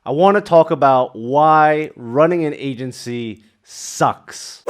I want to talk about why running an agency sucks.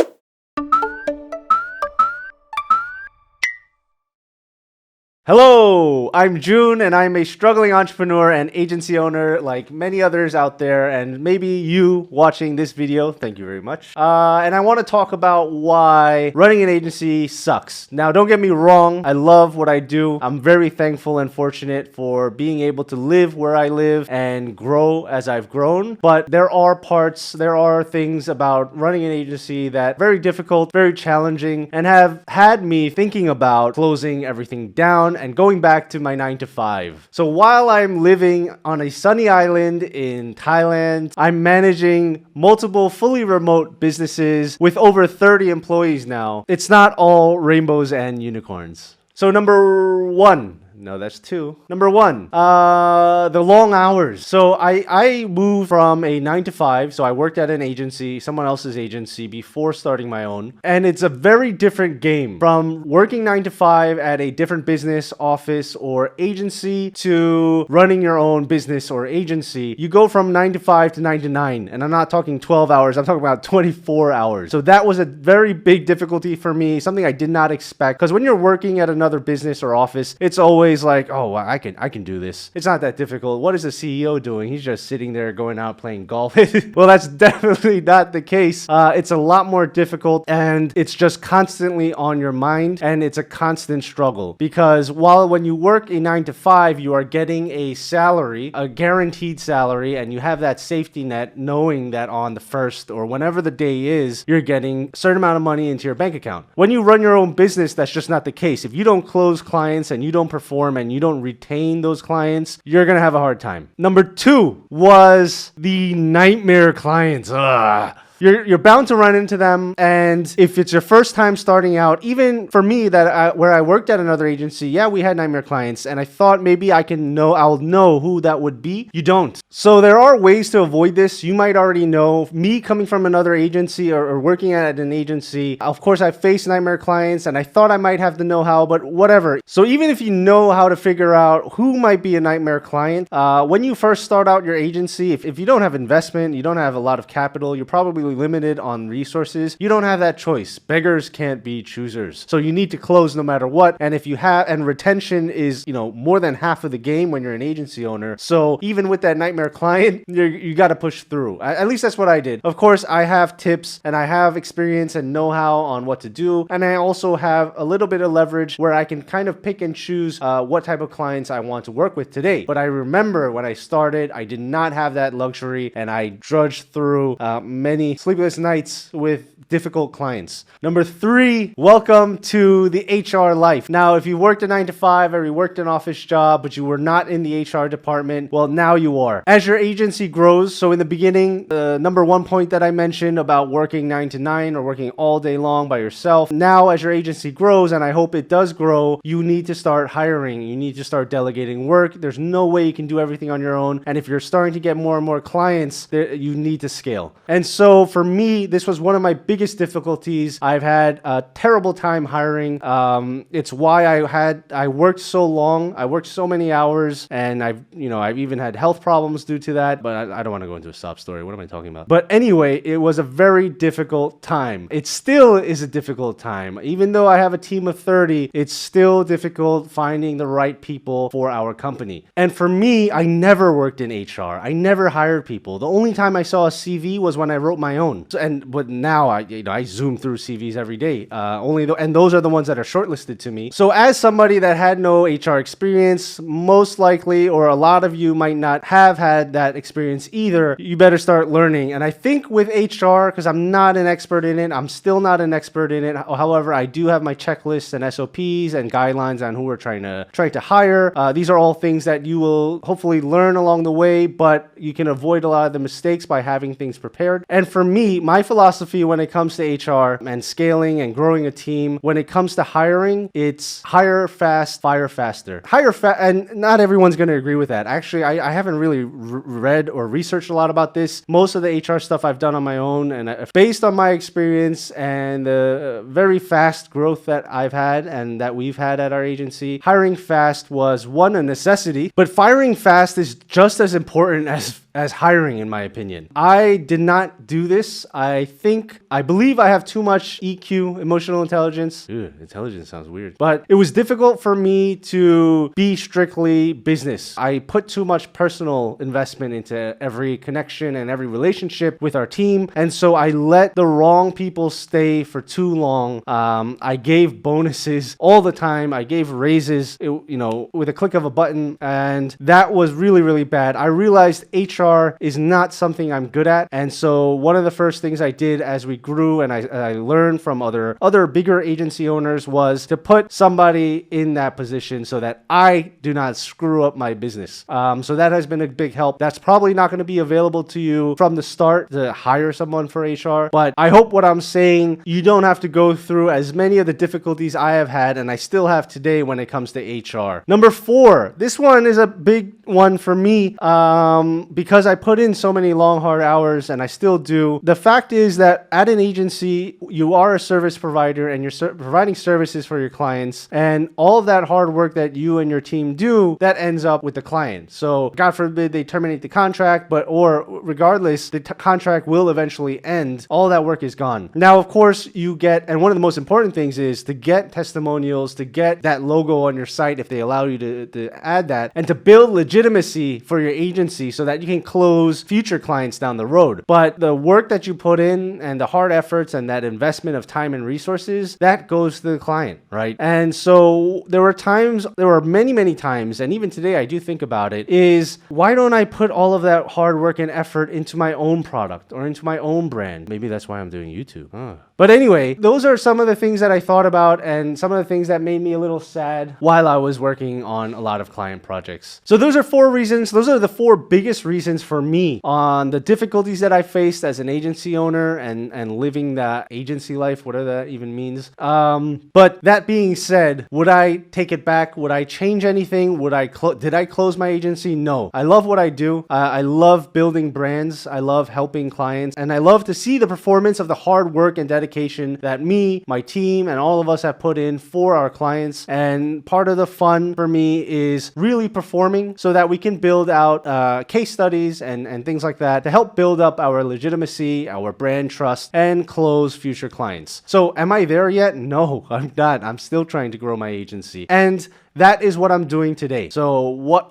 Hello, I'm Joon, and I'm a struggling entrepreneur and agency owner like many others out there, and maybe you watching this video. Thank you very much. And I want to talk about why running an agency sucks. Now, don't get me wrong. I love what I do. I'm very thankful and fortunate for being able to live where I live and grow as I've grown. But there are things about running an agency that are very difficult, very challenging, and have had me thinking about closing everything down and going back to my 9-to-5. So while I'm living on a sunny island in Thailand, I'm managing multiple fully remote businesses with over 30 employees now. It's not all rainbows and unicorns. So number one, no, that's two. Number one, the long hours. So I moved from a 9-to-5. So I worked at an agency, someone else's agency, before starting my own. And it's a very different game from working 9-to-5 at a different business, office, or agency to running your own business or agency. You go from 9-to-5 to 9-to-9. And I'm not talking 12 hours. I'm talking about 24 hours. So that was a very big difficulty for me, something I did not expect. Because when you're working at another business or office, it's always like, oh, well, I can do this. It's not that difficult. What is the CEO doing? He's just sitting there going out playing golf. Well, that's definitely not the case. It's a lot more difficult, and it's just constantly on your mind, and it's a constant struggle. Because when you work a 9-to-5, you are getting a salary, a guaranteed salary, and you have that safety net knowing that on the first or whenever the day is, you're getting a certain amount of money into your bank account. When you run your own business, that's just not the case. If you don't close clients and you don't perform and you don't retain those clients, you're gonna have a hard time. Number two was the nightmare clients. You're bound to run into them, and if it's your first time starting out, even for me where I worked at another agency, yeah, we had nightmare clients, and I thought maybe I'll know who that would be. You don't. So there are ways to avoid this. You might already know. Me coming from another agency or working at an agency, of course I faced nightmare clients, and I thought I might have the know-how, but whatever. So even if you know how to figure out who might be a nightmare client, when you first start out your agency, if you don't have investment, you don't have a lot of capital, you're probably limited on resources, you don't have that choice. Beggars can't be choosers. So you need to close no matter what. And if you have, and retention is, more than half of the game when you're an agency owner. So even with that nightmare client, you got to push through. At least that's what I did. Of course, I have tips and I have experience and know-how on what to do. And I also have a little bit of leverage where I can kind of pick and choose what type of clients I want to work with today. But I remember when I started, I did not have that luxury, and I drudged through many sleepless nights with difficult clients. Number three, welcome to the HR life. Now, if you worked a 9-to-5 or you worked an office job, but you were not in the HR department, well, now you are. As your agency grows, so in the beginning, number one point that I mentioned about working 9-to-9 or working all day long by yourself, now as your agency grows, and I hope it does grow, you need to start hiring. You need to start delegating work. There's no way you can do everything on your own. And if you're starting to get more and more clients, you need to scale. And so for me, this was one of my biggest difficulties. I've had a terrible time hiring. It's why I worked so long. I worked so many hours, and I've even had health problems due to that, but I don't want to go into a sob story. What am I talking about? But anyway, it was a very difficult time. It still is a difficult time. Even though I have a team of 30, it's still difficult finding the right people for our company. And for me, I never worked in HR. I never hired people. The only time I saw a CV was when I wrote my own. But now I zoom through CVs every day. And those are the ones that are shortlisted to me. So as somebody that had no HR experience, most likely, or a lot of you might not have had that experience either, you better start learning. And I think with HR, because I'm not an expert in it, I'm still not an expert in it. However, I do have my checklists and SOPs and guidelines on who we're trying to hire. These are all things that you will hopefully learn along the way, but you can avoid a lot of the mistakes by having things prepared. And for me, my philosophy when it comes to HR and scaling and growing a team, when it comes to hiring, it's hire fast, fire faster. And not everyone's going to agree with that. Actually, I haven't really read or researched a lot about this. Most of the HR stuff I've done on my own, and based on my experience and the very fast growth that I've had and that we've had at our agency, hiring fast was one, a necessity, but firing fast is just as important as hiring, in my opinion. I did not do this. I believe I have too much EQ, emotional intelligence. Ew, intelligence sounds weird. But it was difficult for me to be strictly business. I put too much personal investment into every connection and every relationship with our team. And so I let the wrong people stay for too long. I gave bonuses all the time. I gave raises, with a click of a button. And that was really, really bad. I realized HR is not something I'm good at. And so one of the first things I did as we grew and I learned from other bigger agency owners was to put somebody in that position so that I do not screw up my business. So that has been a big help. That's probably not going to be available to you from the start to hire someone for HR. But I hope what I'm saying, you don't have to go through as many of the difficulties I have had and I still have today when it comes to HR. Number 4, this one is a big one for me because I put in so many long, hard hours and I still do. The fact is that at an agency, you are a service provider and you're providing services for your clients, and all of that hard work that you and your team do, that ends up with the client. So God forbid they terminate the contract, or regardless, the contract will eventually end. All that work is gone. Now, of course, you get, and one of the most important things is to get testimonials, to get that logo on your site if they allow you to add that, and to build legitimacy for your agency so that you can close future clients down the road. But the work that you put in and the hard efforts and that investment of time and resources, that goes to the client, right? And so there were many, many times, and even today I do think about it, is why don't I put all of that hard work and effort into my own product or into my own brand? Maybe that's why I'm doing YouTube. But anyway, those are some of the things that I thought about and some of the things that made me a little sad while I was working on a lot of client projects. So those are 4 reasons. Those are the 4 biggest reasons for me on the difficulties that I faced as an agency owner and living that agency life, whatever that even means. But that being said, would I take it back? Would I change anything? Did I close my agency? No. I love what I do. I love building brands. I love helping clients, and I love to see the performance of the hard work and dedication that me, my team, and all of us have put in for our clients. And part of the fun for me is really performing so that we can build out case studies and things like that to help build up our legitimacy, our brand trust, and close future clients. So am I there yet? No, I'm not. I'm still trying to grow my agency. And that is what I'm doing today. So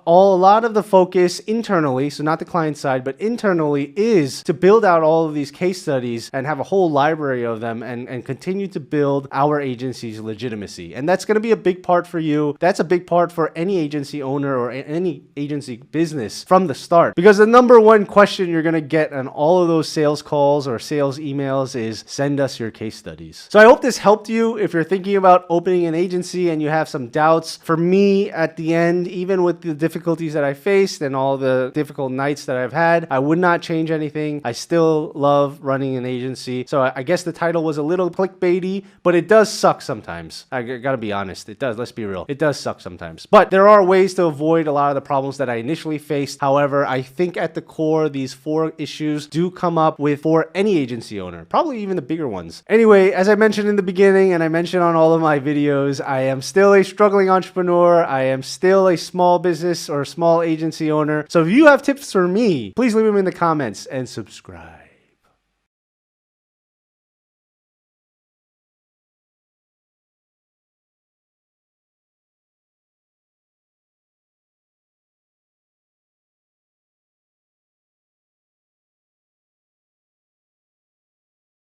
a lot of the focus internally, so not the client side, but internally, is to build out all of these case studies and have a whole library of them and continue to build our agency's legitimacy. And that's going to be a big part for you. That's a big part for any agency owner or any agency business from the start. Because the number one question you're going to get on all of those sales calls or sales emails is send us your case studies. So I hope this helped you if you're thinking about opening an agency and you have some doubts. For me, at the end, even with the difficulties that I faced and all the difficult nights that I've had, I would not change anything. I still love running an agency. So I guess the title was a little clickbaity, but it does suck sometimes. I gotta be honest. It does. Let's be real. It does suck sometimes. But there are ways to avoid a lot of the problems that I initially faced. However, I think at the core, these 4 issues do come up for any agency owner, probably even the bigger ones. Anyway, as I mentioned in the beginning, and I mentioned on all of my videos, I am still a struggling entrepreneur. I am still a small business or small agency owner. So if you have tips for me, please leave them in the comments and subscribe.